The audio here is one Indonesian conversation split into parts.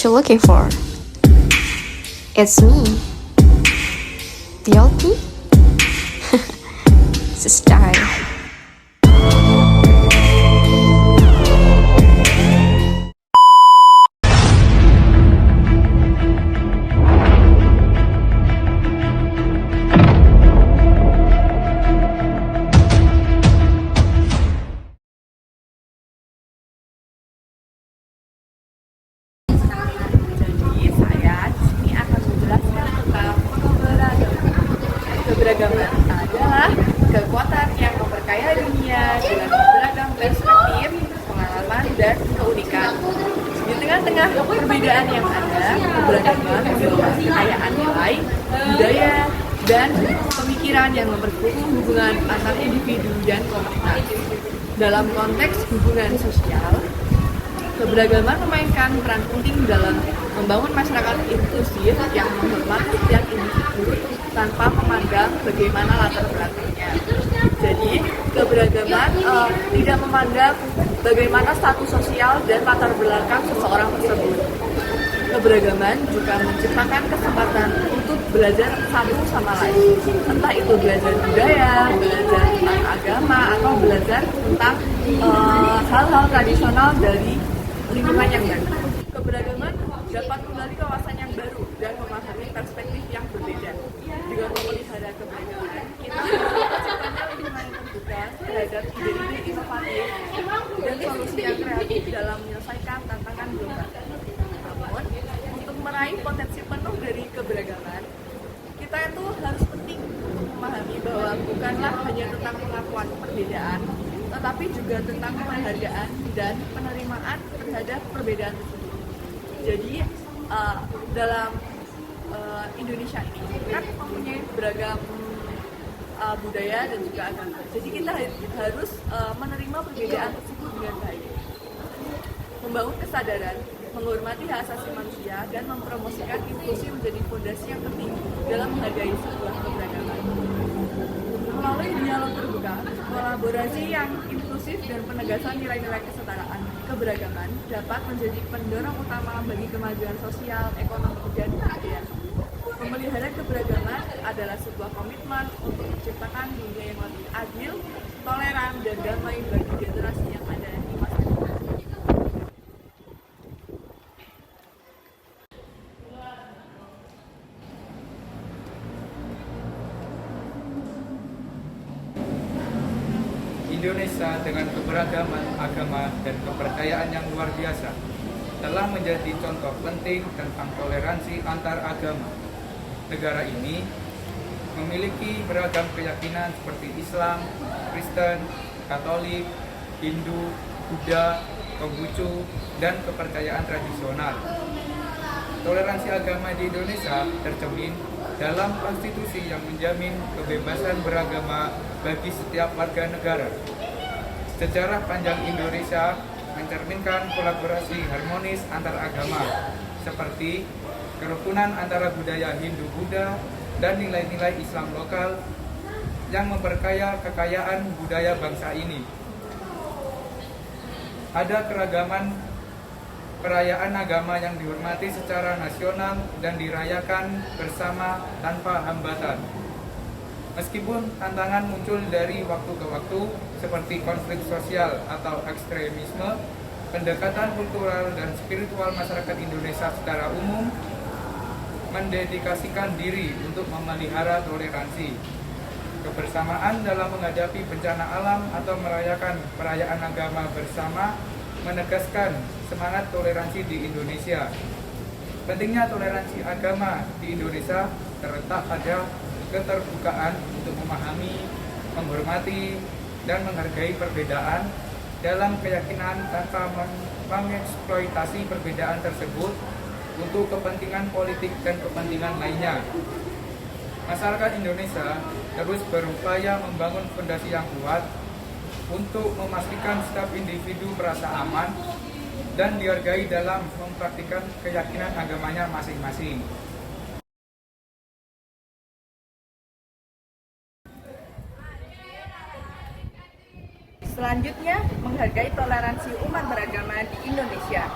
what you're looking for. It's me, the old me. It's a style. Jadi saya di sini akan menjelaskan tentang keberagaman. Keberagaman adalah kekuatan yang memperkaya dunia dengan beragam perspektif, pengalaman, dan keunikan. Di tengah-tengah perbedaan yang ada, keberagaman membawa kekayaan nilai, budaya, dan pemikiran yang memperkuat hubungan antar individu dan komunitas. Dalam konteks hubungan sosial, keberagaman memainkan peran penting dalam membangun masyarakat inklusif yang menghormati setiap individu tanpa memandang bagaimana latar belakangnya. Jadi, keberagaman tidak memandang bagaimana status sosial dan latar belakang seseorang tersebut. Keberagaman juga menciptakan kesempatan untuk belajar satu sama lain. Entah itu belajar budaya, belajar tentang agama, atau belajar tentang hal-hal tradisional dari lingkungan yang baru. Keberagaman dapat menggali kawasan yang baru dan memahami perspektif yang berbeda. Dengan memelihara keberagaman, kita menciptakan lingkungan yang terbuka terhadap ide-ide inovatif dan solusi yang kreatif dalam menyelesaikan tantangan global. Namun, untuk meraih potensi penuh dari keberagaman, kita itu harus penting untuk memahami bahwa bukanlah hanya tentang pengakuan perbedaan, tetapi juga tentang penghargaan dan penerimaan terhadap perbedaan tersebut. Jadi dalam Indonesia ini kan mempunyai beragam budaya dan juga agama. Jadi kita harus menerima perbedaan tersebut dengan baik, membangun kesadaran, menghormati hak asasi manusia, dan mempromosikan inklusi menjadi fondasi yang penting dalam menghargai sebuah keberagaman. Melalui dialog terbuka, kolaborasi yang inklusif dan penegasan nilai-nilai kesetaraan, keberagaman dapat menjadi pendorong utama bagi kemajuan sosial, ekonomi, dan budaya. Memelihara keberagaman adalah sebuah komitmen untuk menciptakan dunia yang lebih adil, toleran, dan damai bagi generasi yang ada di masa depan. Indonesia dengan keberagaman agama dan kepercayaan yang luar biasa telah menjadi contoh penting tentang toleransi antar agama. Negara ini memiliki beragam keyakinan seperti Islam, Kristen, Katolik, Hindu, Buddha, Konghucu, dan kepercayaan tradisional. Toleransi agama di Indonesia tercermin dalam konstitusi yang menjamin kebebasan beragama bagi setiap warga negara. Sejarah panjang Indonesia mencerminkan kolaborasi harmonis antar agama, seperti kerukunan antara budaya Hindu-Buddha dan nilai-nilai Islam lokal yang memperkaya kekayaan budaya bangsa ini. Ada keragaman perayaan agama yang dihormati secara nasional dan dirayakan bersama tanpa hambatan. Meskipun tantangan muncul dari waktu ke waktu seperti konflik sosial atau ekstremisme, pendekatan kultural dan spiritual masyarakat Indonesia secara umum mendedikasikan diri untuk memelihara toleransi. Kebersamaan dalam menghadapi bencana alam atau merayakan perayaan agama bersama menegaskan semangat toleransi di Indonesia. Pentingnya toleransi agama di Indonesia terletak pada keterbukaan untuk memahami, menghormati, dan menghargai perbedaan dalam keyakinan tanpa mengeksploitasi perbedaan tersebut untuk kepentingan politik dan kepentingan lainnya. Masyarakat Indonesia terus berupaya membangun fondasi yang kuat untuk memastikan setiap individu merasa aman dan dihargai dalam mempraktikkan keyakinan agamanya masing-masing. Selanjutnya, menghargai toleransi umat beragama di Indonesia.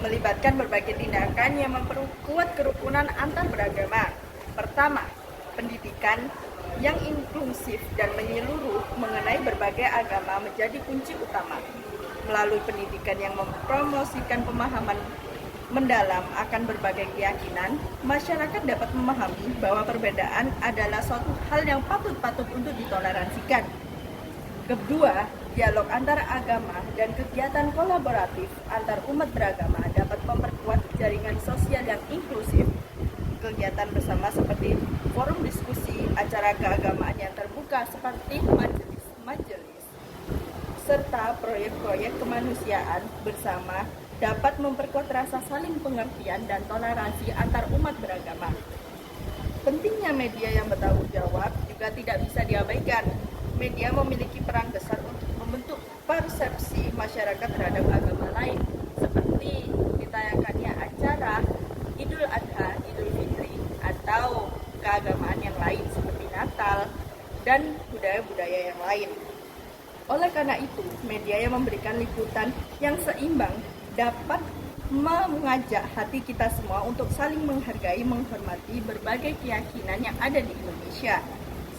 melibatkan berbagai tindakan yang memperkuat kerukunan antar beragama. Pertama, pendidikan yang inklusif dan menyeluruh mengenai berbagai agama menjadi kunci utama. Melalui pendidikan yang mempromosikan pemahaman mendalam akan berbagai keyakinan, masyarakat dapat memahami bahwa perbedaan adalah suatu hal yang patut untuk ditoleransikan. Kedua, dialog antar agama dan kegiatan kolaboratif antar umat beragama dapat memperkuat jaringan sosial yang inklusif. Kegiatan bersama seperti forum diskusi, acara keagamaan yang terbuka seperti majelis, serta proyek-proyek kemanusiaan bersama dapat memperkuat rasa saling pengertian dan toleransi antar umat beragama. Pentingnya media yang bertanggung jawab juga tidak bisa diabaikan. Media memiliki peran besar untuk membentuk persepsi masyarakat terhadap agama lain, seperti ditayangkannya acara Idul Adha, Idul Fitri, atau keagamaan yang lain seperti Natal dan budaya-budaya yang lain. Oleh karena itu, media yang memberikan liputan yang seimbang dapat mengajak hati kita semua untuk saling menghargai, menghormati berbagai keyakinan yang ada di Indonesia.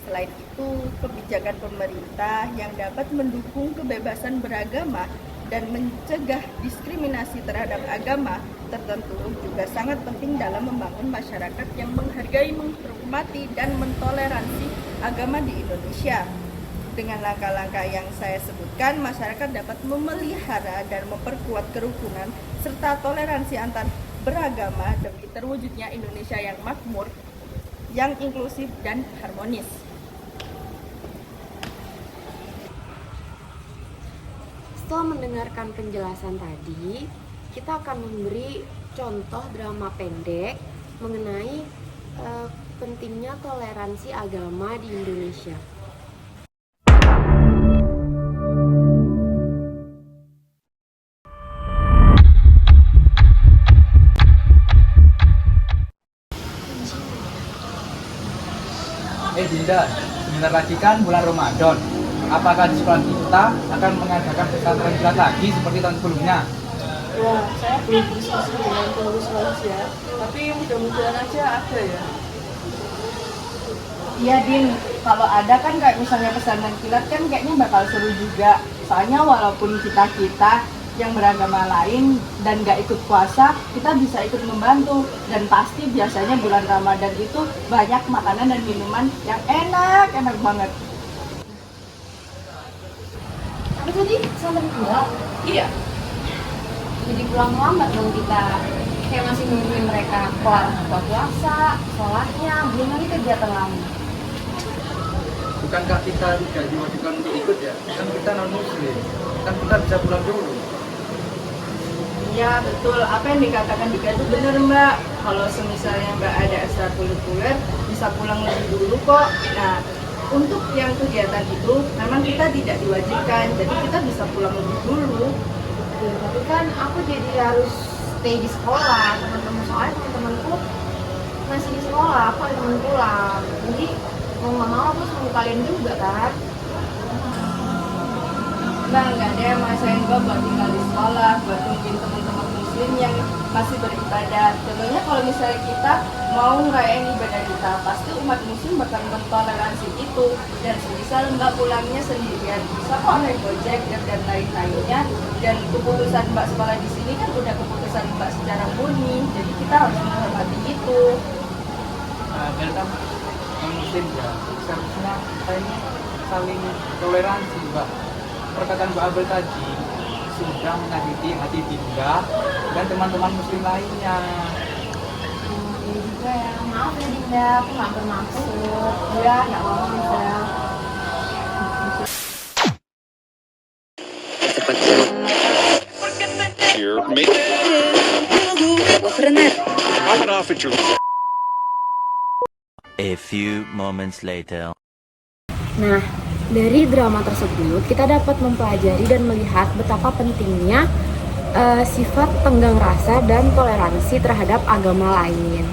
Selain itu, kebijakan pemerintah yang dapat mendukung kebebasan beragama dan mencegah diskriminasi terhadap agama tertentu juga sangat penting dalam membangun masyarakat yang menghargai, menghormati, dan mentoleransi agama di Indonesia. Dengan langkah-langkah yang saya sebutkan, masyarakat dapat memelihara dan memperkuat kerukunan serta toleransi antar beragama demi terwujudnya Indonesia yang makmur, yang inklusif, dan harmonis. Setelah mendengarkan penjelasan tadi, kita akan memberi contoh drama pendek mengenai pentingnya toleransi agama di Indonesia. Dinda, sebentar lagi kan bulan Ramadan. Apakah di sekolah kita akan mengadakan pesantren kilat lagi seperti tahun sebelumnya? Wah, saya belum diskusi dengan pengurus ya, tapi mudah-mudahan aja ada ya. Iya Din, kalau ada kan kayak misalnya pesantren kilat kan kayaknya bakal seru juga. Soalnya walaupun kita yang beragama lain dan gak ikut puasa, kita bisa ikut membantu. Dan pasti biasanya bulan Ramadan itu banyak makanan dan minuman yang enak banget. Apa tadi? Pesantren kilat? Iya. Jadi pulang lambat dong kita. Kayak masih nungguin mereka kelar buka puasa, sholatnya, belum lagi kegiatan lain. Bukankah kita tidak diwajibkan untuk ikut ya? Kan kita non-muslim, kan kita bisa pulang dulu. Iya betul, apa yang dikatakan Dika itu benar Mbak. Kalau semisalnya Mbak ada ekstrakurikuler bisa pulang lebih dulu kok. Nah, untuk yang kegiatan itu memang kita tidak diwajibkan, jadi kita bisa pulang lebih dulu. Tapi kan aku jadi harus stay di sekolah, soalnya teman-temanku masih di sekolah, aku ada teman pulang. Jadi mau nggak mau aku sama kalian juga kan. Mbak nggak ada yang maksain Mbak buat tinggal di sekolah, buat nungguin teman-teman muslim yang masih beribadah. Contohnya kalau misalnya kita mau ngerayain ibadah kita, pasti umat muslim bakal mentoleransi itu. Dan semisal Mbak pulangnya sendirian, bisa kok naik Gojek dan lain-lainnya. Dan keputusan Mbak sekolah di sini kan udah keputusan Mbak secara murni, jadi kita harus menghormati itu. Dan kan non-muslim ya, seharusnya kita ini saling toleransi Mbak. Perkataan Mbak Abel tadi sudah menyakiti hati Dinda dan teman-teman muslim lainnya. Iya juga ya, maaf ya Dinda, aku nggak bermaksud. Ya, nggak apa-apa Dinda. A few moments later. Nah, dari drama tersebut kita dapat mempelajari dan melihat betapa pentingnya sifat tenggang rasa dan toleransi terhadap agama lain.